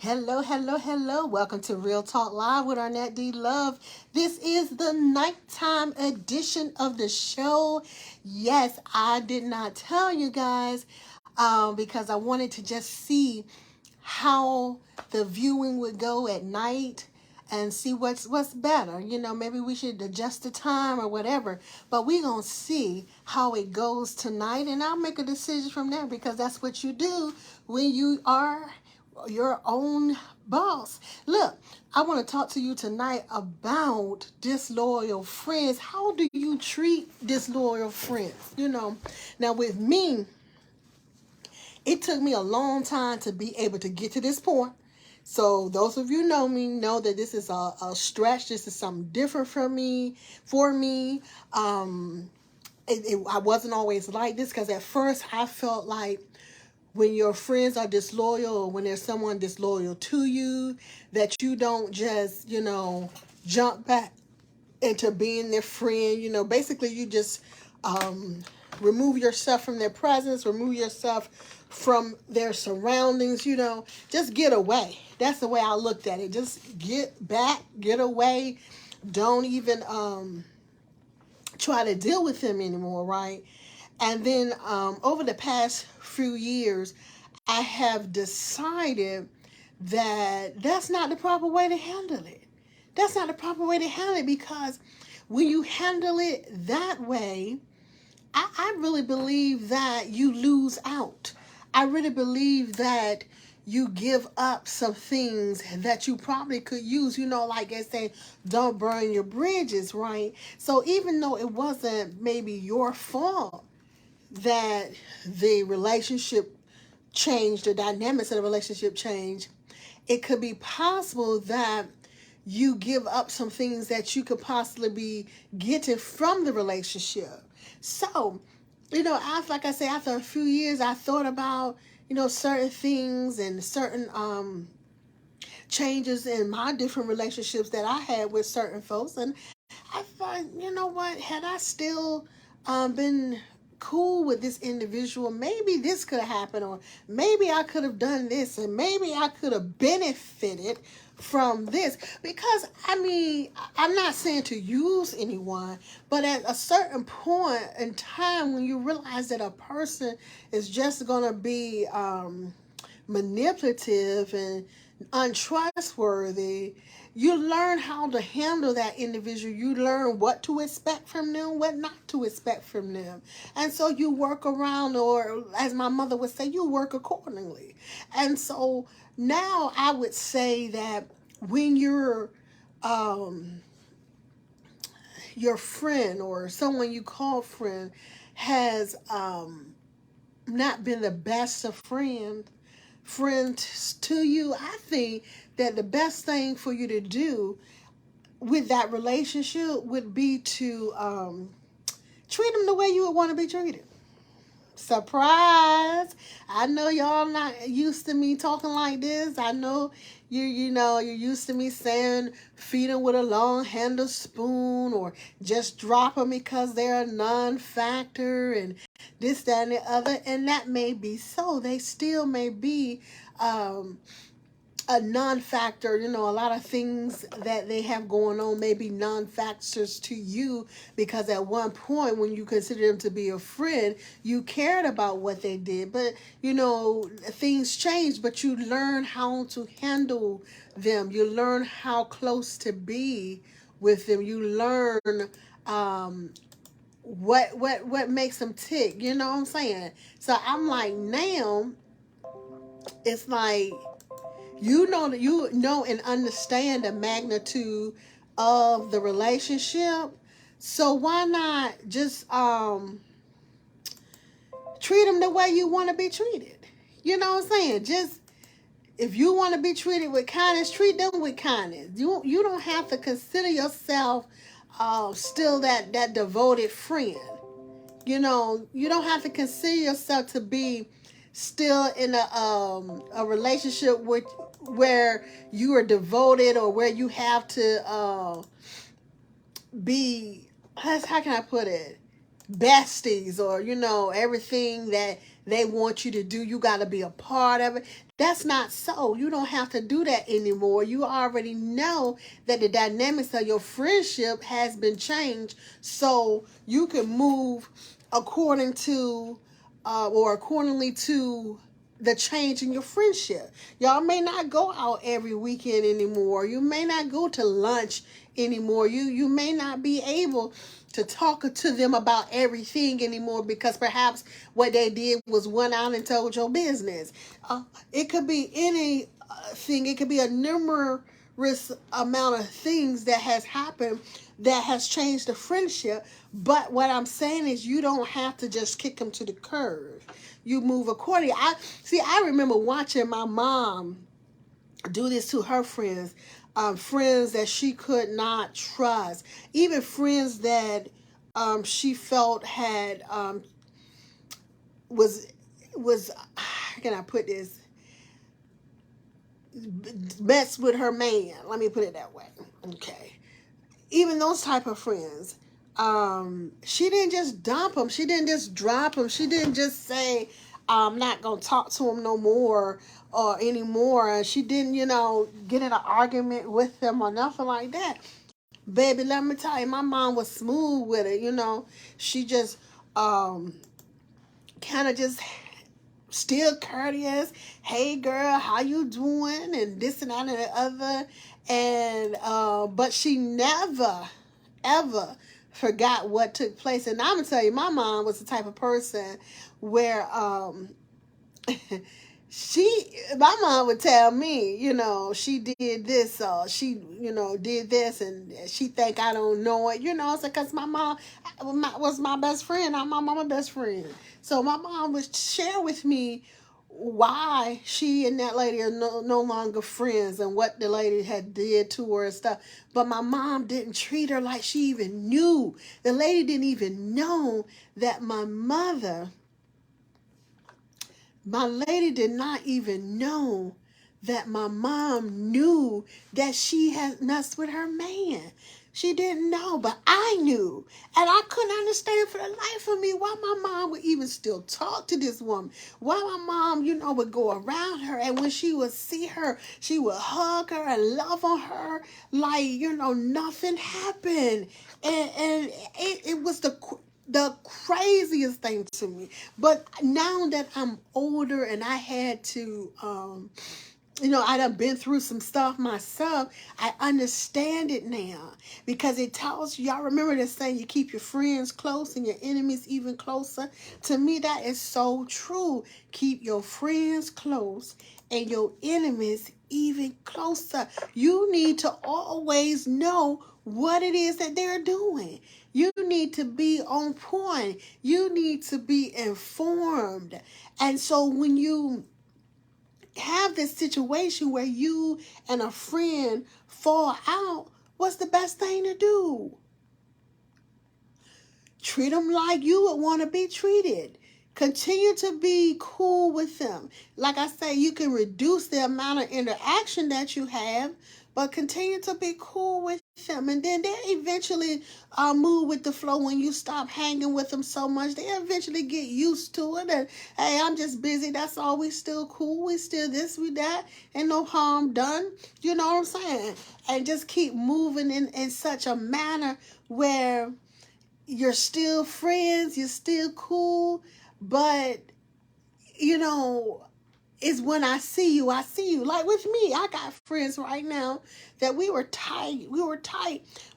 Hello, hello, hello. Welcome to Real Talk Live with Arnette D. Love. This is the nighttime edition of the show. Yes, I did not tell you guys because I wanted to just see how the viewing would go at night and see what's better. Maybe we should adjust the time or whatever. But we're going to see how it goes tonight, and I'll make a decision from there because that's what you do when you are your own boss. Look, I want to talk to you tonight about disloyal friends. How do you treat disloyal friends? Now with me, it took me a long time to be able to get to this point. So those of you know me know that this is a stretch. This is something different for me. I wasn't always like this because at first I felt like when your friends are disloyal or when there's someone disloyal to you, that you don't just, jump back into being their friend. Basically you just remove yourself from their presence, remove yourself from their surroundings, just get away. That's the way I looked at it. Just get back, get away. Don't even try to deal with them anymore, right? And then over the past few years, I have decided that that's not the proper way to handle it. That's not the proper way to handle it because when you handle it that way, I really believe that you lose out. I really believe that you give up some things that you probably could use, like I say, don't burn your bridges, right? So even though it wasn't maybe your fault that the relationship changed, the dynamics of the relationship changed, it could be possible that you give up some things that you could possibly be getting from the relationship. So, like I say, after a few years, I thought about, certain things and certain changes in my different relationships that I had with certain folks. And I thought, what, had I still been cool with this individual, maybe this could have happened, or maybe I could have done this, and maybe I could have benefited from this. Because I'm not saying to use anyone, but at a certain point in time when you realize that a person is just gonna be manipulative and untrustworthy, you learn how to handle that individual. You learn what to expect from them, what not to expect from them. And so you work around, or as my mother would say, you work accordingly. And so now I would say that when your friend or someone you call friend has not been the best of friends to you, I think that the best thing for you to do with that relationship would be to treat them the way you would want to be treated. Surprise! I know y'all not used to me talking like this. I know you're used to me saying feed them with a long handled spoon, or just drop them because they're a non-factor, and this, that, and the other. And that may be so. They still may be a non-factor. A lot of things that they have going on may be non-factors to you, because at one point when you consider them to be a friend, you cared about what they did. But things change, but you learn how to handle them. You learn how close to be with them. You learn what makes them tick. You know what I'm saying? So I'm like, now it's like, you know and understand the magnitude of the relationship. So why not just treat them the way you want to be treated? You know what I'm saying? Just, if you want to be treated with kindness, treat them with kindness. You don't have to consider yourself still that devoted friend. You don't have to consider yourself to be still in a relationship where you are devoted, or where you have to be, how can I put it, besties, or everything they want you to do. You got to be a part of it. That's not so. You don't have to do that anymore. You already know that the dynamics of your friendship has been changed, so you can move according to or accordingly to the change in your friendship. Y'all may not go out every weekend anymore. You may not go to lunch anymore. You may not be able to talk to them about everything anymore because perhaps what they did was went out and told your business. It could be any thing. It could be a numerous amount of things that has happened that has changed the friendship. But what I'm saying is you don't have to just kick them to the curb. You move accordingly. I remember watching my mom do this to her friends, friends that she could not trust, even friends that she felt had was how can I put this, mess with her man. Let me put it that way. Okay, even those type of friends. She didn't just dump him. She didn't just drop him. She didn't just say, I'm not going to talk to him no more or anymore. And she didn't, get in an argument with him or nothing like that. Baby, let me tell you, my mom was smooth with it, She just kind of just still courteous. Hey girl, how you doing? And this and that and the other. And but she never ever forgot what took place. And I'm gonna tell you, my mom was the type of person where my mom would tell me, she did this, or she, did this, and she think I don't know it, it's because my mom was my best friend. I'm my mama's best friend. So my mom would share with me why she and that lady are no longer friends and what the lady had did to her and stuff. But my mom didn't treat her like she even knew. The lady didn't even know that my lady did not even know that my mom knew that she had messed with her man. She didn't know, but I knew. And I couldn't understand for the life of me why my mom would even still talk to this woman. Why my mom, would go around her. And when she would see her, she would hug her and love on her like, nothing happened. And it was the craziest thing to me. But now that I'm older and I had to, I done been through some stuff myself, I understand it now. Because it tells you, y'all remember this saying, you keep your friends close and your enemies even closer? To me, that is so true. Keep your friends close and your enemies even closer. You need to always know what it is that they're doing. You need to be on point. You need to be informed. And so when you have this situation where you and a friend fall out, what's the best thing to do? Treat them like you would want to be treated. Continue to be cool with them. Like I say, you can reduce the amount of interaction that you have, but continue to be cool with them. And then they eventually move with the flow when you stop hanging with them so much. They eventually get used to it. And, hey, I'm just busy. That's all. We still cool. We still this, we that. Ain't no harm done. You know what I'm saying? And just keep moving in such a manner where you're still friends. You're still cool. But, is when I see you. Like with me, I got friends right now that we were tight.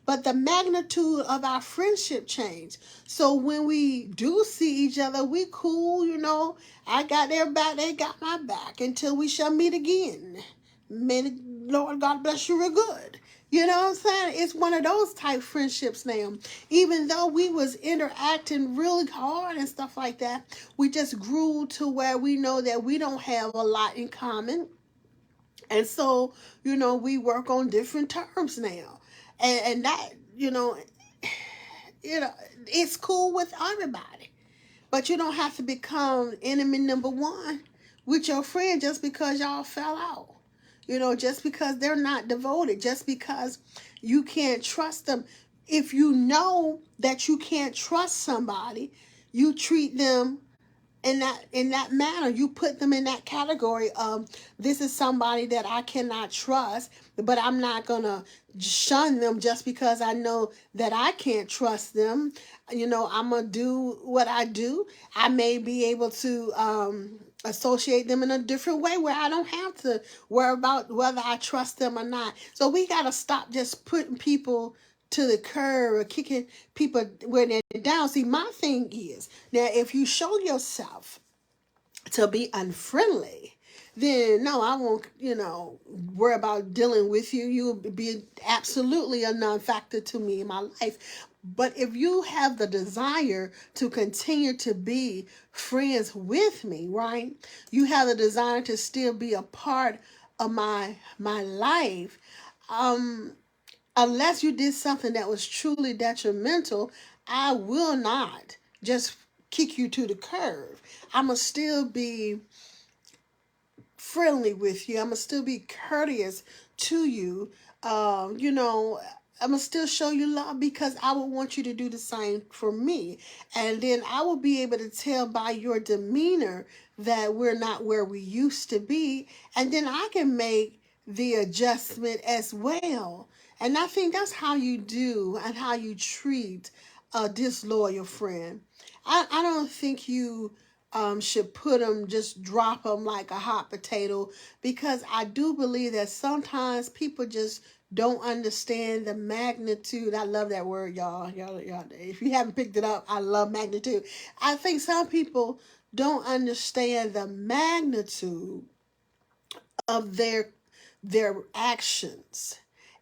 But the magnitude of our friendship changed. So when we do see each other, we cool, I got their back, they got my back until we shall meet again. May the Lord God bless you real good. You know what I'm saying? It's one of those type friendships now. Even though we was interacting really hard and stuff like that, we just grew to where we know that we don't have a lot in common. And so, we work on different terms now. And that, it's cool with everybody. But you don't have to become enemy number one with your friend just because y'all fell out. Just because they're not devoted, just because you can't trust them. If you know that you can't trust somebody, you treat them in that manner. You put them in that category of, this is somebody that I cannot trust, but I'm not gonna shun them just because I know that I can't trust them. I'm gonna do what I do. I may be able to associate them in a different way where I don't have to worry about whether I trust them or not. So we gotta stop just putting people to the curb or kicking people when they're down. See, my thing is, now if you show yourself to be unfriendly, then no, I won't, worry about dealing with you. You'll be absolutely a non-factor to me in my life. But if you have the desire to continue to be friends with me, right? You have the desire to still be a part of my life. Unless you did something that was truly detrimental, I will not just kick you to the curb. I'm going to still be friendly with you. I'm going to still be courteous to you. I'm going to still show you love because I would want you to do the same for me. And then I will be able to tell by your demeanor that we're not where we used to be. And then I can make the adjustment as well. And I think that's how you do and how you treat a disloyal friend. I don't think you should put them, just drop them like a hot potato, because I do believe that sometimes people just don't understand the magnitude. I love that word, y'all. Y'all. If you haven't picked it up, I love magnitude. I think some people don't understand the magnitude of their actions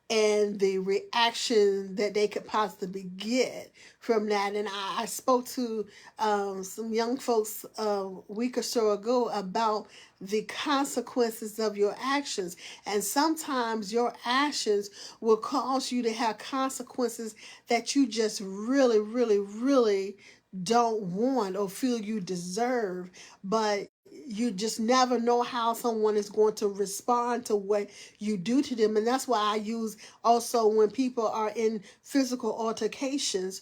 and the reaction that they could possibly get from that. And I spoke to some young folks a week or so ago about the consequences of your actions. And sometimes your actions will cause you to have consequences that you just really, really, really don't want or feel you deserve. But you just never know how someone is going to respond to what you do to them. And that's why I use also when people are in physical altercations,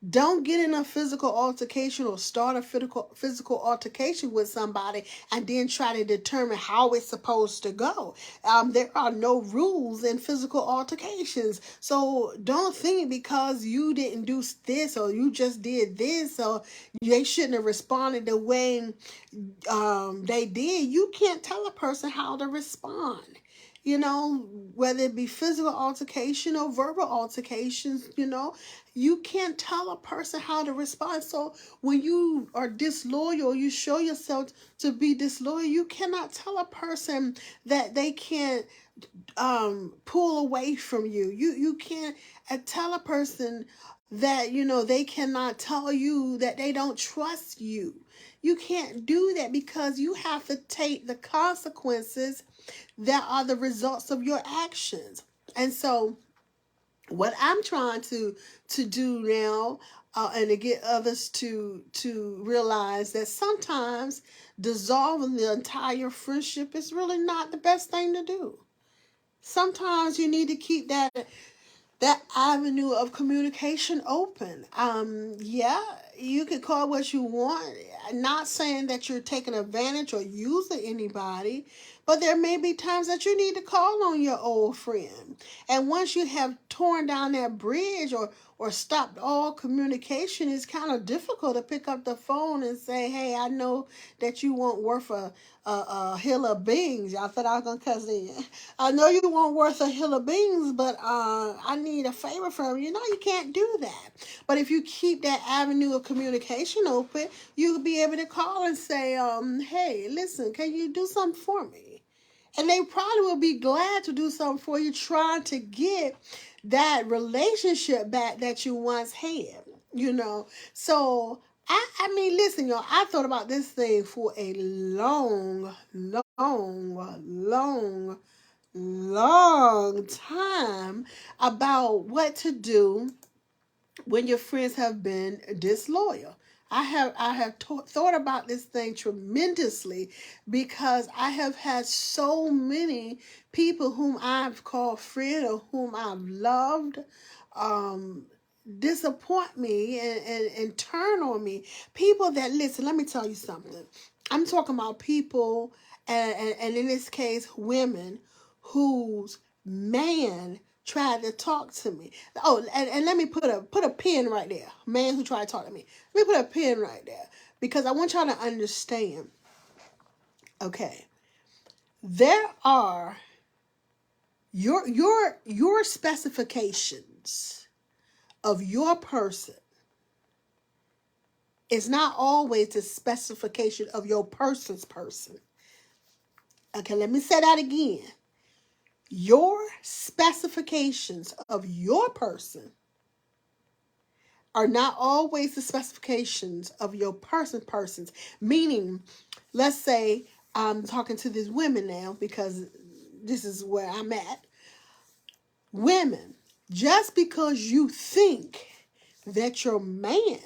don't get in a physical altercation or start a physical altercation with somebody and then try to determine how it's supposed to go. There are no rules in physical altercations. So don't think because you didn't do this or you just did this or they shouldn't have responded the way they did. You can't tell a person how to respond. Whether it be physical altercation or verbal altercations, you can't tell a person how to respond. So when you are disloyal, you show yourself to be disloyal, you cannot tell a person that they can't pull away from you. You can't tell a person that, they cannot tell you that they don't trust you. You can't do that because you have to take the consequences that are the results of your actions. And so what I'm trying to do now, and to get others to realize that sometimes dissolving the entire friendship is really not the best thing to do. Sometimes you need to keep that avenue of communication open. Yeah, you can call what you want. Not saying that you're taking advantage or using anybody, but there may be times that you need to call on your old friend. And once you have torn down that bridge or stopped all communication, it's kind of difficult to pick up the phone and say, hey, I know that you weren't worth a hill of beans. Y'all thought I was going to cuss in. I know you weren't worth a hill of beans, but I need a favor from you. No, you can't do that. But if you keep that avenue of communication open, you'll be able to call and say, hey, listen, can you do something for me? And they probably will be glad to do something for you, trying to get that relationship back that you once had, So, I mean, listen, y'all, I thought about this thing for a long, long time about what to do when your friends have been disloyal. I have thought about this thing tremendously because I have had so many people whom I've called friend or whom I've loved, disappoint me and turn on me. People that, listen, let me tell you something. I'm talking about people, and in this case, women whose man tried to talk to me. Oh, and let me put a pin right there. Man who tried to talk to me. Let me put a pin right there because I want y'all to understand. Okay, there are your specifications of your person is not always the specification of your person's person. Okay, let me say that again. Your specifications of your person are not always the specifications of your persons. Meaning, let's say I'm talking to these women now because this is where I'm at. Women, just because you think that your man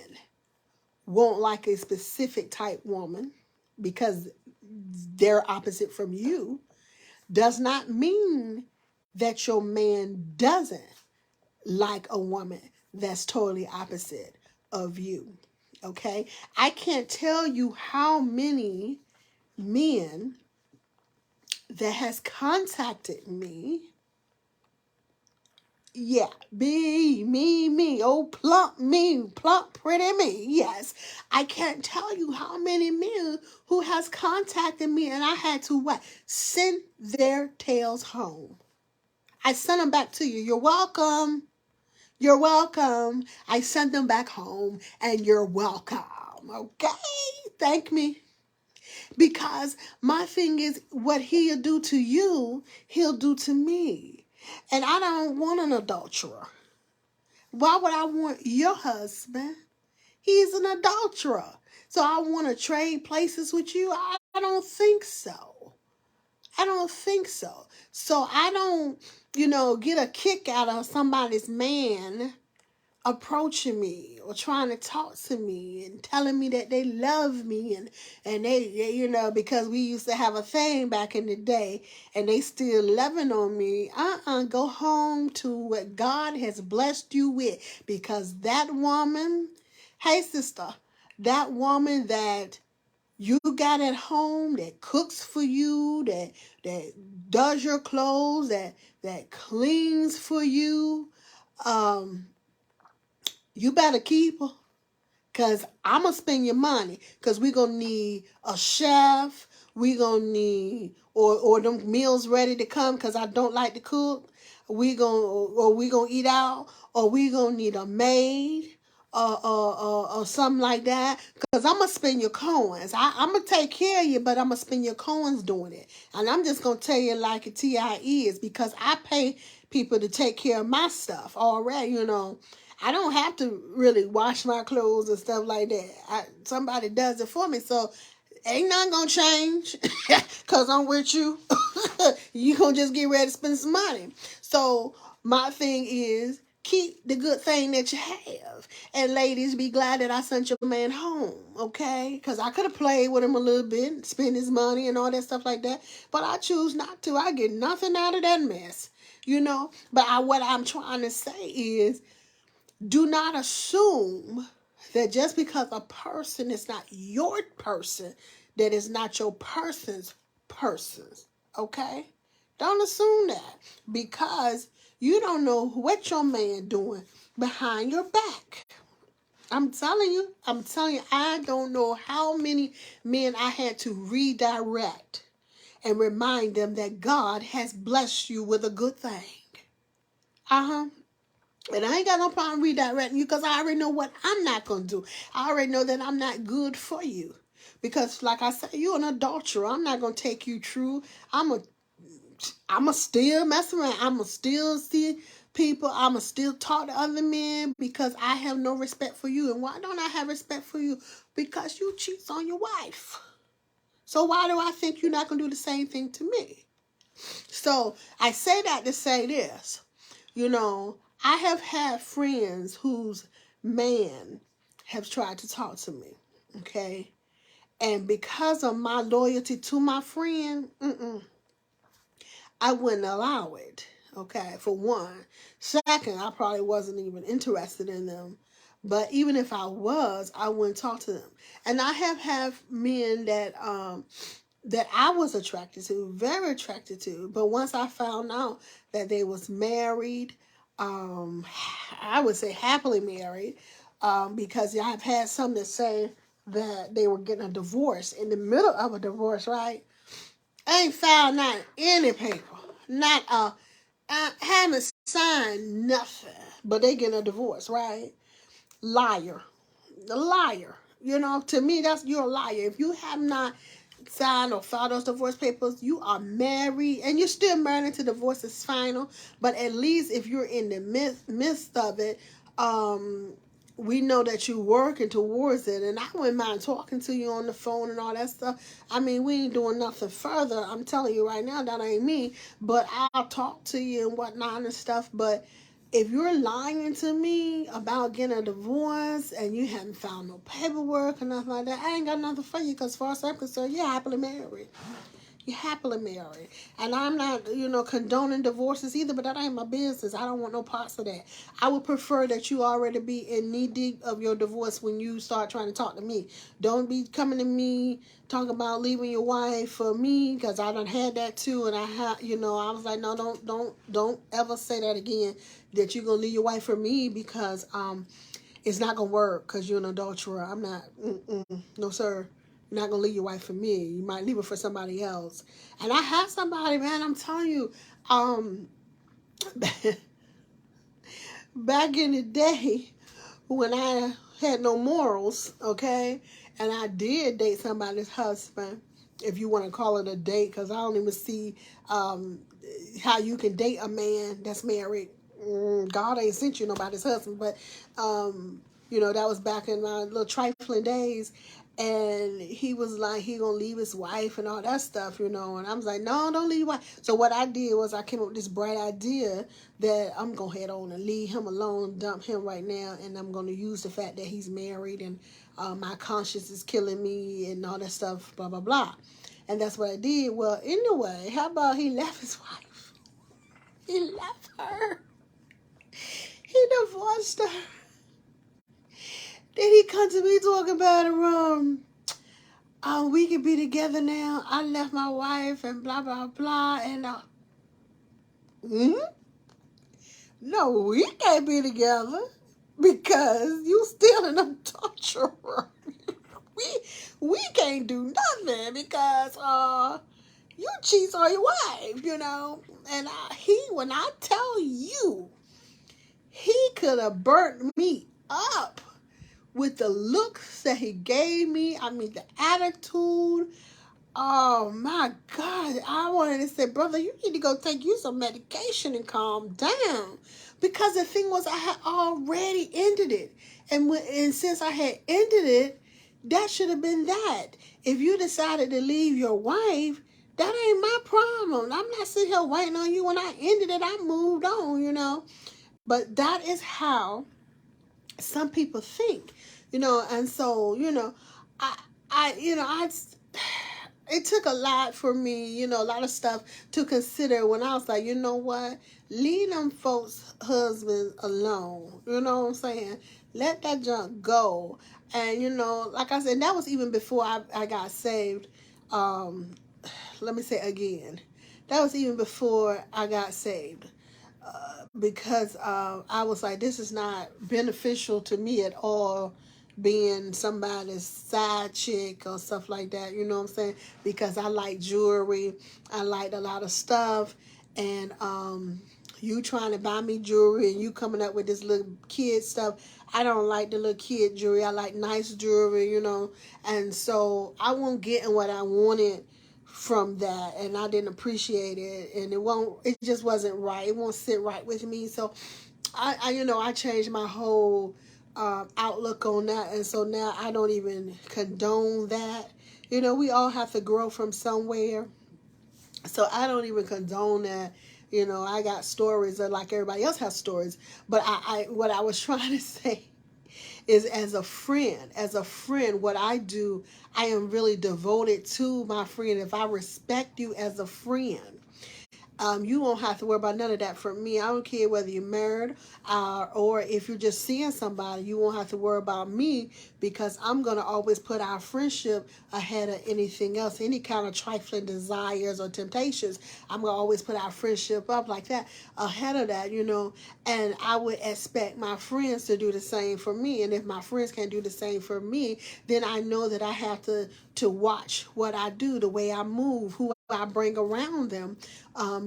won't like a specific type woman because they're opposite from you, does not mean that your man doesn't like a woman that's totally opposite of you. Okay? I can't tell you how many men that has contacted me. Yeah, me, oh plump, pretty me. Yes, I can't tell you how many men who has contacted me and I had to what? Send their tails home. I sent them back to you. You're welcome. You're welcome. I sent them back home and you're welcome. Okay? Thank me. Because my thing is, what he'll do to you, he'll do to me. And I don't want an adulterer. Why would I want your husband? He's an adulterer. So I want to trade places with you? I don't think so. I don't think so. So I don't, get a kick out of somebody's man approaching me or trying to talk to me and telling me that they love me and they because we used to have a thing back in the day and they still loving on me. Go home to what God has blessed you with, because that woman, hey sister, that woman that you got at home, that cooks for you, that does your clothes, that cleans for you, you better keep her. Because I'm going to spend your money. Because we're going to need a chef. We're going to need, or them meals ready to come because I don't like to cook. We gonna eat out. Or we going to need a maid. Or something like that. Because I'm going to spend your coins. I'm going to take care of you, but I'm going to spend your coins doing it. And I'm just going to tell you like a TIE is, because I pay people to take care of my stuff already, I don't have to really wash my clothes and stuff like that. Somebody does it for me. So ain't nothing going to change because I'm with you. You going to just get ready to spend some money. So my thing is, keep the good thing that you have. And ladies, be glad that I sent your man home, okay? Because I could have played with him a little bit, spend his money and all that stuff like that. But I choose not to. I get nothing out of that mess, But what I'm trying to say is, do not assume that just because a person is not your person, that is not your person's person. Okay? Don't assume that, because you don't know what your man doing behind your back. I'm telling you, I don't know how many men I had to redirect and remind them that God has blessed you with a good thing. And I ain't got no problem redirecting you, because I already know what I'm not going to do. I already know that I'm not good for you. Because like I said, you're an adulterer. I'm not going to take you true. I'm a still mess around. I'm going to still see people. I'm going to still talk to other men, because I have no respect for you. And why don't I have respect for you? Because you cheat on your wife. So why do I think you're not going to do the same thing to me? So I say that to say this. I have had friends whose man have tried to talk to me, okay? And because of my loyalty to my friend, I wouldn't allow it, Okay, for one. Second, I probably wasn't even interested in them. But even if I was, I wouldn't talk to them. And I have men that I was attracted to, very attracted to. But once I found out that they was married, I would say happily married, because I've had some that say that they were getting a divorce in the middle of a divorce, right? I ain't found not any paper, not I haven't signed nothing, but they getting a divorce, right? Liar, the liar. You know, to me, that's you're a liar. If you have not signed or filed those divorce papers, you are married, and you're still married until divorce is final. But at least if you're in the midst of it, um, we know that you're working towards it, and I wouldn't mind talking to you on the phone and all that stuff. I mean, we ain't doing nothing further. I'm telling you right now, that ain't me. But I'll talk to you and whatnot and stuff. But if you're lying to me about getting a divorce and you haven't found no paperwork or nothing like that, I ain't got nothing for you, because as far as I'm concerned, you're happily married. You're happily married. And I'm not, condoning divorces either, but that ain't my business. I don't want no parts of that. I would prefer that you already be in knee deep of your divorce when you start trying to talk to me. Don't be coming to me talking about leaving your wife for me, because I done had that too. And I was like, no, don't ever say that again, that you're going to leave your wife for me, because it's not going to work, because you're an adulterer. I'm not, no sir. You're not gonna leave your wife for me. You might leave her for somebody else. And I had somebody, man, I'm telling you, um, back in the day when I had no morals, okay, and I did date somebody's husband, if you want to call it a date, because I don't even see how you can date a man that's married. God ain't sent you nobody's husband, but that was back in my little trifling days. And he was like, he gonna leave his wife and all that stuff, and I was like, no, don't leave your wife. So what I did was I came up with this bright idea that I'm gonna head on and leave him alone, dump him right now, and I'm gonna use the fact that he's married, and my conscience is killing me and all that stuff, blah blah blah. And that's what I did. Well, anyway, how about he left his wife? He left her. He divorced her. Then he come to me talking about we can be together now. I left my wife and blah blah blah. And no, we can't be together because you still an adulterer. we we can't do nothing because you cheat on your wife. And when I tell you, he could have burnt me up with the looks that he gave me. I mean, the attitude. Oh my God. I wanted to say, brother, you need to go take you some medication and calm down. Because the thing was, I had already ended it. And since I had ended it, that should have been that. If you decided to leave your wife, that ain't my problem. I'm not sitting here waiting on you. When I ended it, I moved on. But that is how some people think, and so, I, I it took a lot for me, a lot of stuff to consider when I was like, you know what, leave them folks' husbands alone. You know what I'm saying? Let that junk go. And, like I said, that was even before I got saved. Let me say again, that was even before I got saved. Because I was like, this is not beneficial to me at all, being somebody's side chick or stuff like that, you know what I'm saying? Because I like jewelry, I liked a lot of stuff, and you trying to buy me jewelry and you coming up with this little kid stuff. I don't like the little kid jewelry. I like nice jewelry, and so I won't get in what I wanted from that, and I didn't appreciate it, and it just wasn't right. It won't sit right with me. So I changed my whole outlook on that, and so now I don't even condone that. We all have to grow from somewhere, so I don't even condone that. I got stories that, like everybody else has stories, but what I was trying to say is, as a friend, what I do, I am really devoted to my friend. If I respect you as a friend, You won't have to worry about none of that from me. I don't care whether you're married or if you're just seeing somebody. You won't have to worry about me because I'm going to always put our friendship ahead of anything else. Any kind of trifling desires or temptations, I'm going to always put our friendship up like that, ahead of that, you know. And I would expect my friends to do the same for me. And if my friends can't do the same for me, then I know that I have to watch what I do, the way I move, who I bring around them,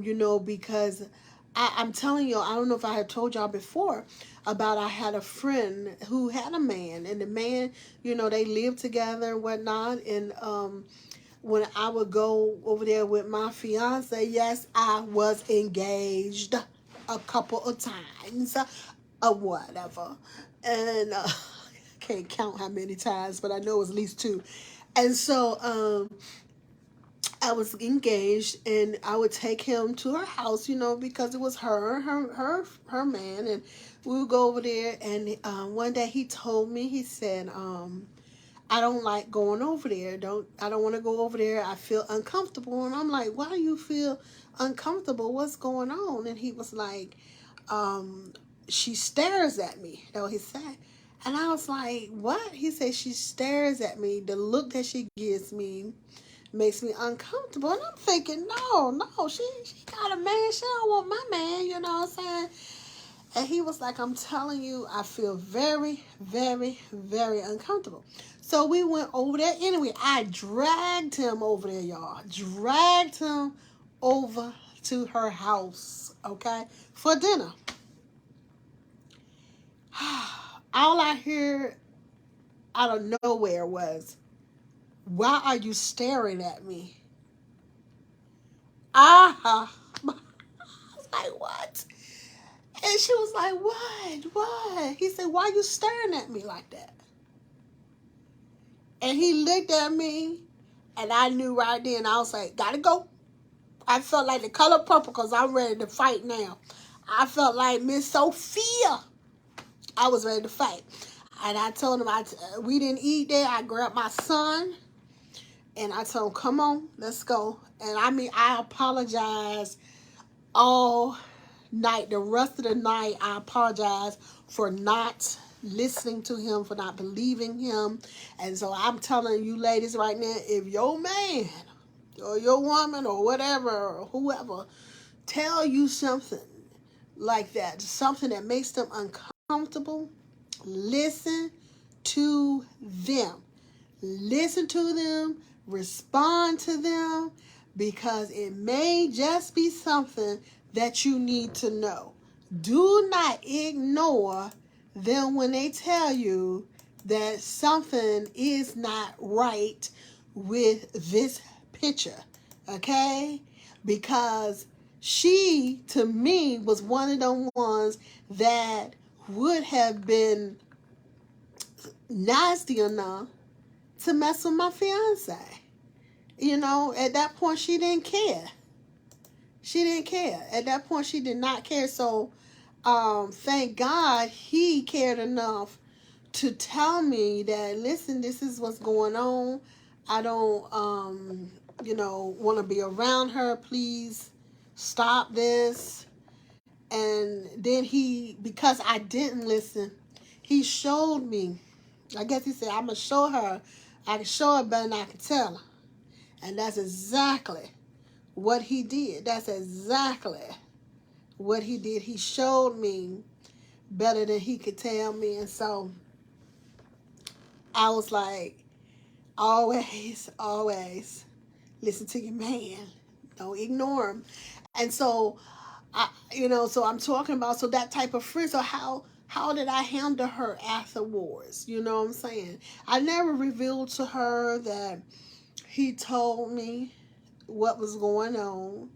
you know, because I'm telling you, I don't know if I had told y'all before about I had a friend who had a man, and the man, you know, they lived together and whatnot. And when I would go over there with my fiance, yes, I was engaged a couple of times or whatever. And I can't count how many times, but I know it was at least two. And so, I was engaged, and I would take him to her house, you know, because it was her man, and we would go over there. And one day he told me, he said, I don't like going over there. I don't want to go over there. I feel uncomfortable. And I'm like, why do you feel uncomfortable? What's going on? And he was like, um, she stares at me. That's what he said. And I was like, what? He said, she stares at me. The look that she gives me makes me uncomfortable. And I'm thinking, no, she got a man. She don't want my man, you know what I'm saying? And he was like, I'm telling you, I feel very, very, very uncomfortable. So we went over there. Anyway, I dragged him over there, y'all. Dragged him over to her house, okay, for dinner. All I heard out of nowhere was, why are you staring at me? Ah, I was like, what? And she was like, what? He said, why are you staring at me like that? And he looked at me, and I knew right then. I was like, gotta go. I felt like the color purple because I'm ready to fight now. I felt like Miss Sophia. I was ready to fight. And I told him, we didn't eat there. I grabbed my son, and I told him, come on, let's go. And I mean, I apologized all night. The rest of the night, I apologized for not listening to him, for not believing him. And so I'm telling you ladies right now, if your man or your woman or whatever or whoever tell you something like that, something that makes them uncomfortable, listen to them. Listen to them, respond to them, because it may just be something that you need to know. Do not ignore them when they tell you that something is not right with this picture, okay? Because she, to me, was one of the ones that would have been nasty enough to mess with my fiance. You know, at that point, she didn't care. She didn't care. At that point, she did not care. So, thank God he cared enough to tell me that, listen, this is what's going on. I don't, want to be around her. Please stop this. And then because I didn't listen, he showed me. I guess he said, I'm going to show her. I can show her better than I can tell her. And that's exactly what he did. That's exactly what he did. He showed me better than he could tell me. And so I was like, always listen to your man. Don't ignore him. And so, so I'm talking about, so that type of friend. So how did I handle her afterwards? You know what I'm saying? I never revealed to her that he told me what was going on.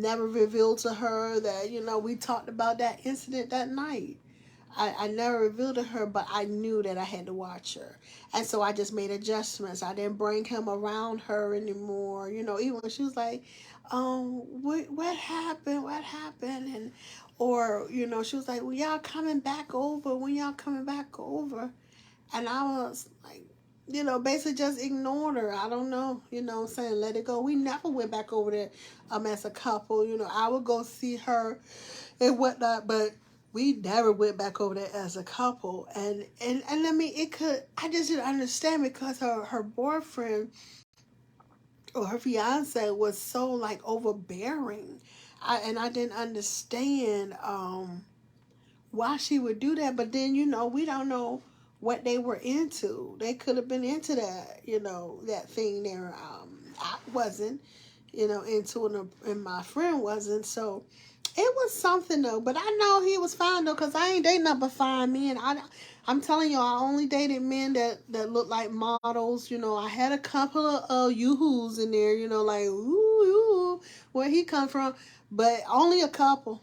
Never revealed to her that, we talked about that incident that night. I never revealed to her, but I knew that I had to watch her. And so I just made adjustments. I didn't bring him around her anymore. Even when she was like, what happened? What happened? And, or, she was like, well, y'all coming back over? When y'all coming back over? And I was like, basically just ignored her. I don't know, saying let it go. We never went back over there as a couple. I would go see her and whatnot, but we never went back over there as a couple. And I mean, I just didn't understand because her boyfriend or her fiance was so like overbearing. I didn't understand why she would do that. But then we don't know what they were into. They could have been into that, that thing there. I wasn't, into it, and my friend wasn't. So it was something though. But I know he was fine though, cause I ain't dating nothing but fine men. I'm telling you, I only dated men that look like models. I had a couple of yoo-hoos in there. Like ooh, where he come from, but only a couple.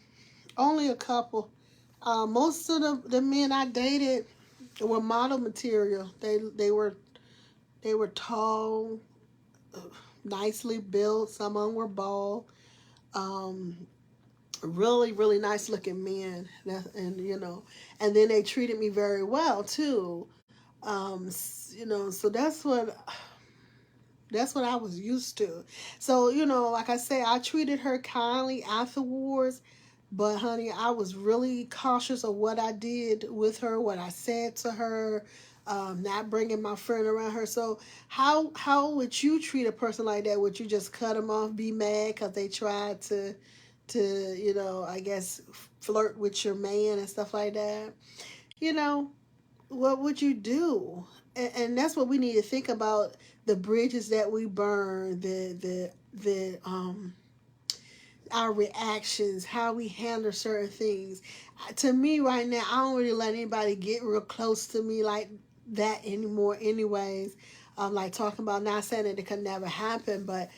Only a couple. Most of the men I dated were model material. They were tall, nicely built. Some of them were bald. Um, really really nice looking men. And then they treated me very well too. So that's what I was used to. So, like I say, I treated her kindly afterwards. But honey, I was really cautious of what I did with her, what I said to her, not bringing my friend around her. So how would you treat a person like that? Would you just cut them off, be mad because they tried to I guess flirt with your man and stuff like that? You know, what would you do? And that's what we need to think about: the bridges that we burn, the our reactions, how we handle certain things. To me, right now, I don't really let anybody get real close to me like that anymore. Anyways, like talking about, not saying that it could never happen, but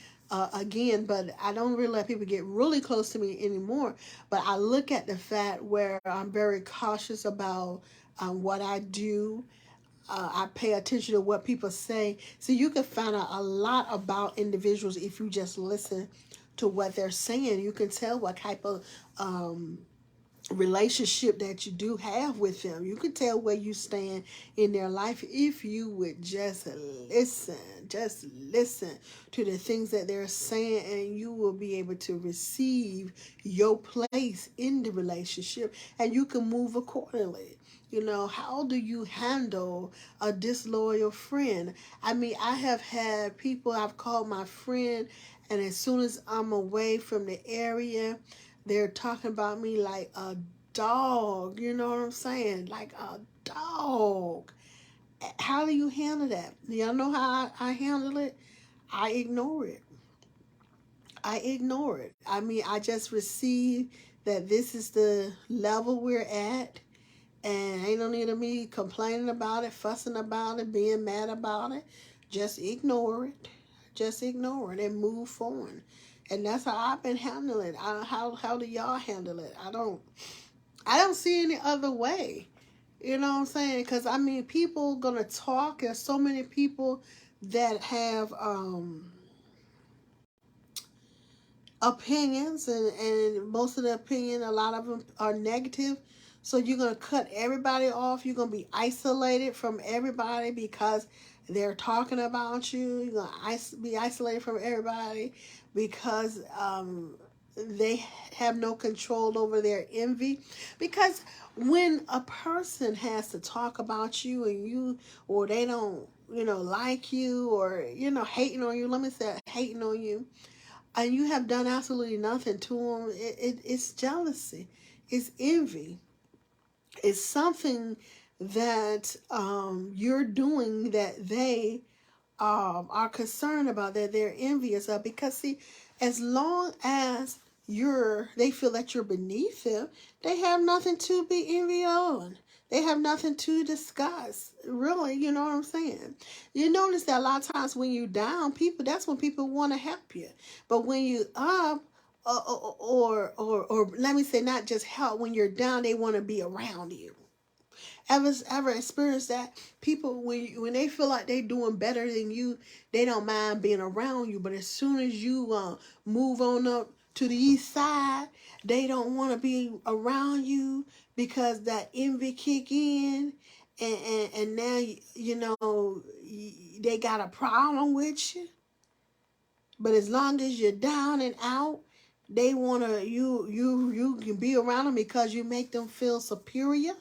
again, but I don't really let people get really close to me anymore. But I look at the fact where I'm very cautious about what I do. I pay attention to what people say. So you can find out a lot about individuals if you just listen to what they're saying. You can tell what type of relationship that you do have with them. You can tell where you stand in their life if you would just listen to the things that they're saying, and you will be able to receive your place in the relationship, and you can move accordingly. How do you handle a disloyal friend? I mean, I have had people I've called my friend, and as soon as I'm away from the area, they're talking about me like a dog. You know what I'm saying? Like a dog. How do you handle that? Y'all know how I handle it? I ignore it. I ignore it. I mean, I just receive that this is the level we're at, and ain't no need of me complaining about it, fussing about it, being mad about it. Just ignore it. Just ignore it and move forward. And that's how I've been handling it. How do y'all handle it? I don't see any other way. You know what I'm saying? Because I mean, people gonna talk. There's so many people that have opinions, and most of the opinion, a lot of them are negative. So you're going to cut everybody off. You're going to be isolated from everybody because they're talking about you. You're going to be isolated from everybody because they have no control over their envy. Because when a person has to talk about you, and you, or they don't, like you, or, hating on you, let me say hating on you, and you have done absolutely nothing to them, it's jealousy, it's envy, it's something that you're doing that they are concerned about, that they're envious of. Because see, as long as they feel that you're beneath them, they have nothing to be envious on. They have nothing to discuss. Really, you know what I'm saying? You notice that a lot of times when you down, that's when people want to help you. But when you up, or let me say, not just help, when you're down, they want to be around you. Ever experienced that? People, when they feel like they doing better than you, they don't mind being around you. But as soon as you move on up to the east side, they don't want to be around you because that envy kick in, and now you know they got a problem with you. But as long as you're down and out, they wanna you can be around them because you make them feel superior.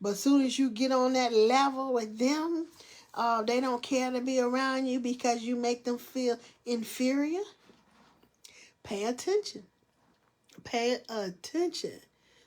But as soon as you get on that level with them, they don't care to be around you because you make them feel inferior. Pay attention. Pay attention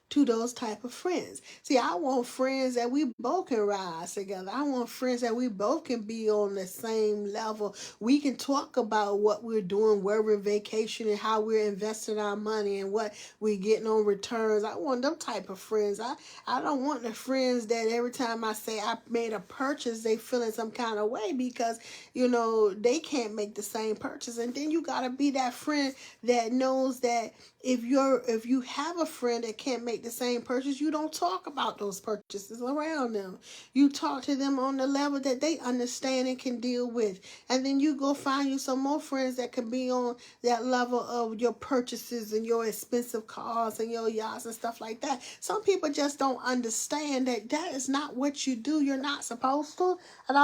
to those type of friends. See, I want friends that we both can rise together. I want friends that we both can be on the same level. We can talk about what we're doing, where we're vacationing, how we're investing our money, and what we're getting on returns. I want them type of friends. I don't want the friends that every time I say I made a purchase, they feel in some kind of way because, you know, they can't make the same purchase. And then you got to be that friend that knows that if you have a friend that can't make the same purchase, you don't talk about those purchases around them. You talk to them on the level that they understand and can deal with. And then you go find you some more friends that can be on that level of your purchases and your expensive cars and your yachts and stuff like that. Some people just don't understand that that is not what you do. You're not supposed to. And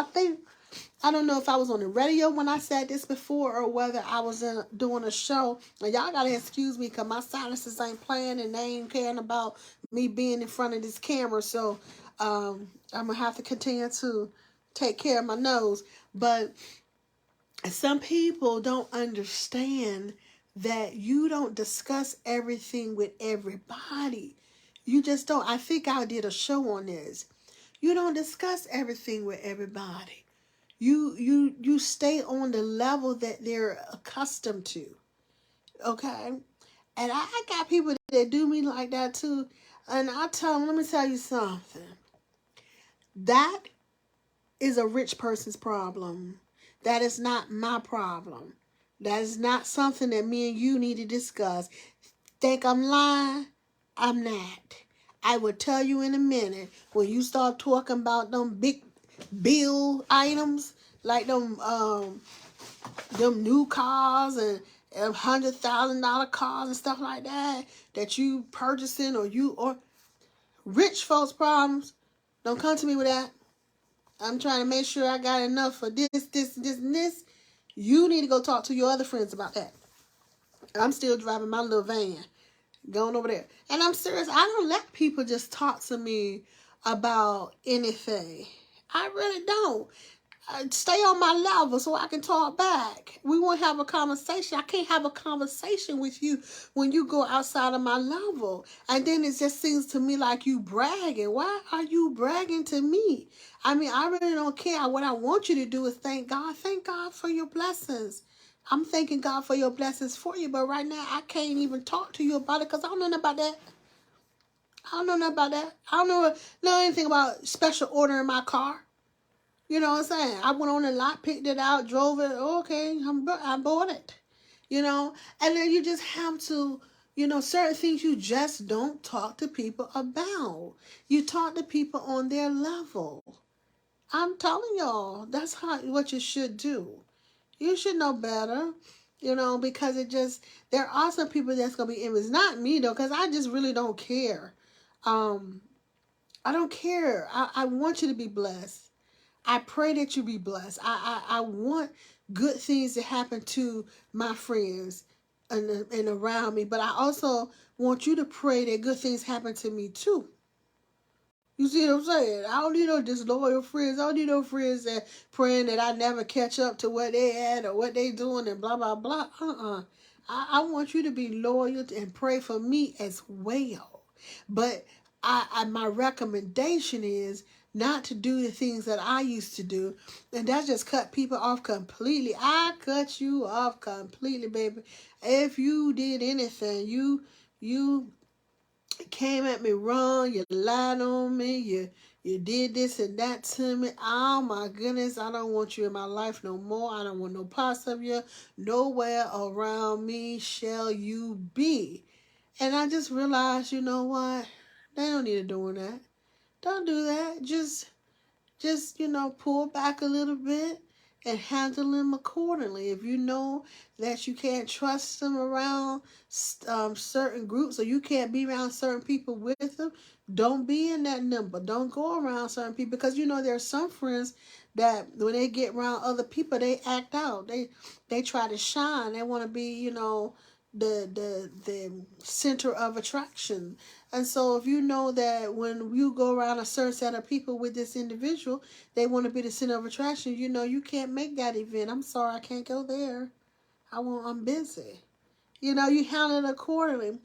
I don't know if I was on the radio when I said this before or whether I was doing a show. And y'all got to excuse me because my sinuses ain't playing and they ain't caring about me being in front of this camera. So I'm going to have to continue to take care of my nose. But some people don't understand that you don't discuss everything with everybody. You just don't. I think I did a show on this. You don't discuss everything with everybody. You stay on the level that they're accustomed to. Okay? And I got people that do me like that too. And I tell them, let me tell you something. That is a rich person's problem. That is not my problem. That is not something that me and you need to discuss. Think I'm lying? I'm not. I will tell you in a minute when you start talking about them big bill items like them new cars and $100,000 cars and stuff like that that you purchasing or rich folks problems. Don't come to me with that. I'm trying to make sure I got enough for this, and this. You need to go talk to your other friends about that. I'm still driving my little van, going over there. And I'm serious. I don't let people just talk to me about anything. I really don't. Stay on my level so I can talk back. We won't have a conversation. I can't have a conversation with you when you go outside of my level. And then it just seems to me like you bragging. Why are you bragging to me? I mean, I really don't care. What I want you to do is thank God. Thank God for your blessings. I'm thanking God for your blessings for you. But right now, I can't even talk to you about it because I don't know nothing about that. I don't know nothing about that. I don't know anything about special ordering my car. You know what I'm saying? I went on the lot, picked it out, drove it. Okay, I bought it. You know? And then you just have to, you know, certain things you just don't talk to people about. You talk to people on their level. I'm telling y'all, that's what you should do. You should know better, you know, because there are some people that's going to be envious. Not me, though, because I just really don't care. I don't care. I want you to be blessed. I pray that you be blessed. I want good things to happen to my friends and around me, but I also want you to pray that good things happen to me too. You see what I'm saying? I don't need no disloyal friends. I don't need no friends that praying that I never catch up to what they had or what they doing and blah, blah, blah. I want you to be loyal and pray for me as well. But my recommendation is not to do the things that I used to do. And that just cut people off completely. I cut you off completely, baby. If you did anything, you came at me wrong, you lied on me, you did this and that to me. Oh my goodness, I don't want you in my life no more. I don't want no parts of you. Nowhere around me shall you be. And I just realized, you know what? They don't need to do that. Don't do that. Just, you know, pull back a little bit and handle them accordingly. If you know that you can't trust them around certain groups, or you can't be around certain people with them, don't be in that number. Don't go around certain people, because you know there are some friends that when they get around other people, they act out. They try to shine. They want to be, the center of attraction. And so if you know that when you go around a certain set of people with this individual, they want to be the center of attraction, you can't make that event. I'm sorry, I can't go there. I'm busy. You handle it accordingly.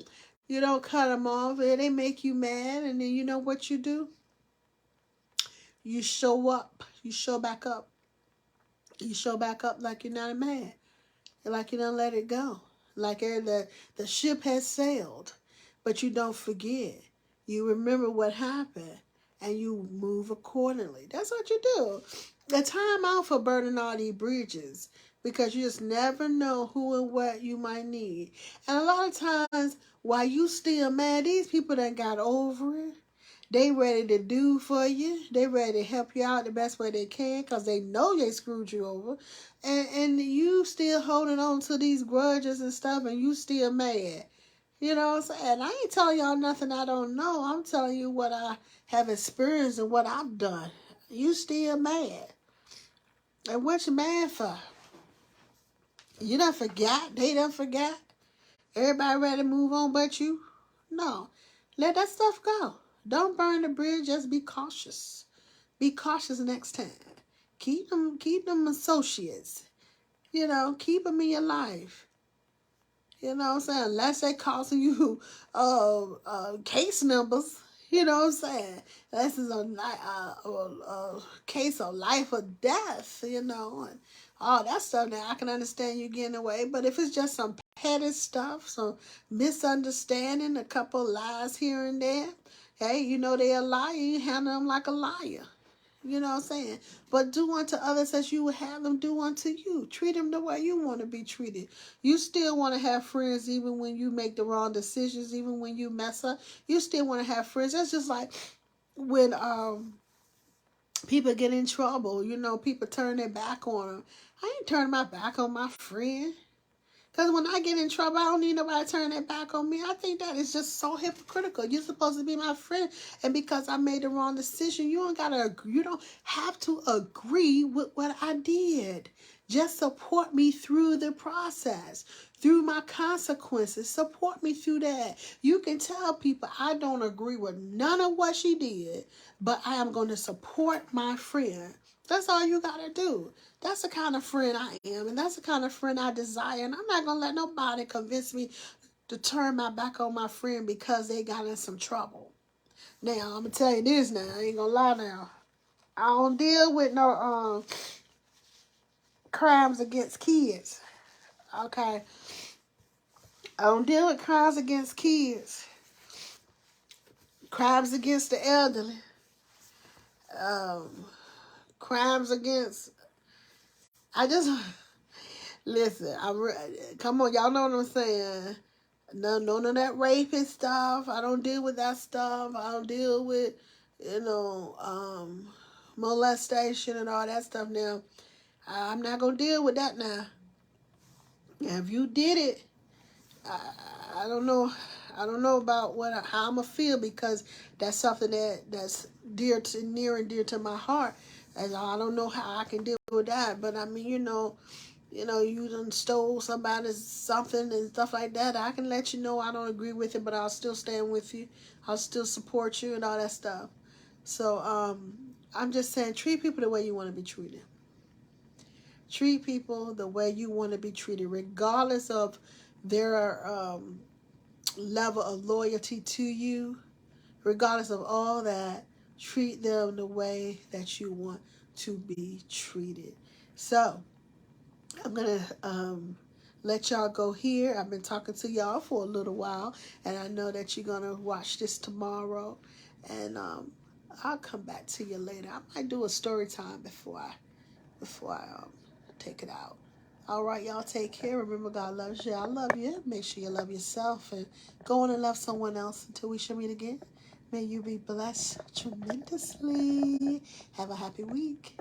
You don't cut them off, and they make you mad, and then you know what you do? You show up. You show back up. You show back up like you're not mad. Like you don't let it go. Like the ship has sailed, but you don't forget. You remember what happened, and you move accordingly. That's what you do. The time out for burning all these bridges, because you just never know who and what you might need. And a lot of times, while you still mad, these people that got over it, they ready to do for you. They ready to help you out the best way they can, because they know they screwed you over. And you still holding on to these grudges and stuff, and you still mad. You know what I'm saying? I ain't telling y'all nothing I don't know. I'm telling you what I have experienced and what I've done. You still mad. And what you mad for? You done forgot? They done forgot? Everybody ready to move on but you? No. Let that stuff go. Don't burn the bridge. Just be cautious. Be cautious next time. Keep them associates. Keep them in your life. You know what I'm saying? Unless they causing you case numbers. You know what I'm saying? This is a case of life or death, and all that stuff. Now I can understand you getting away, but if it's just some petty stuff, some misunderstanding, a couple lies here and there, hey, they're a liar. You handle them like a liar. You know what I'm saying? But do unto others as you would have them do unto you. Treat them the way you want to be treated. You still want to have friends even when you make the wrong decisions, even when you mess up. You still want to have friends. That's just like when people get in trouble. People turn their back on them. I ain't turning my back on my friend. Because when I get in trouble, I don't need nobody to turn their back on me. I think that is just so hypocritical. You're supposed to be my friend. And because I made the wrong decision, you don't have to agree with what I did. Just support me through the process, through my consequences. Support me through that. You can tell people I don't agree with none of what she did, but I am going to support my friend. That's all you got to do. That's the kind of friend I am, and that's the kind of friend I desire. And I'm not going to let nobody convince me to turn my back on my friend because they got in some trouble. Now, I'm going to tell you this now. I ain't going to lie now. I don't deal with no crimes against kids. Okay? I don't deal with crimes against kids. Crimes against the elderly. Crimes against... Listen, come on, y'all know what I'm saying. None of that rapist stuff. I don't deal with that stuff. I don't deal with, molestation and all that stuff now. I'm not going to deal with that now. If you did it, I don't know. I don't know about how I'm going to feel, because that's something that's near and dear to my heart. And I don't know how I can deal with that. But I mean, you done stole somebody's something and stuff like that. I can let you know I don't agree with it, but I'll still stand with you. I'll still support you and all that stuff. So I'm just saying, treat people the way you want to be treated. Treat people the way you want to be treated, regardless of their level of loyalty to you. Regardless of all that, treat them the way that you want to be treated. So I'm going to let y'all go here. I've been talking to y'all for a little while, and I know that you're going to watch this tomorrow. And I'll come back to you later. I might do a story time before I take it out. All right, y'all, take care. Remember, God loves you. I love you. Make sure you love yourself, and go on and love someone else until we shall meet again. May you be blessed tremendously. Have a happy week.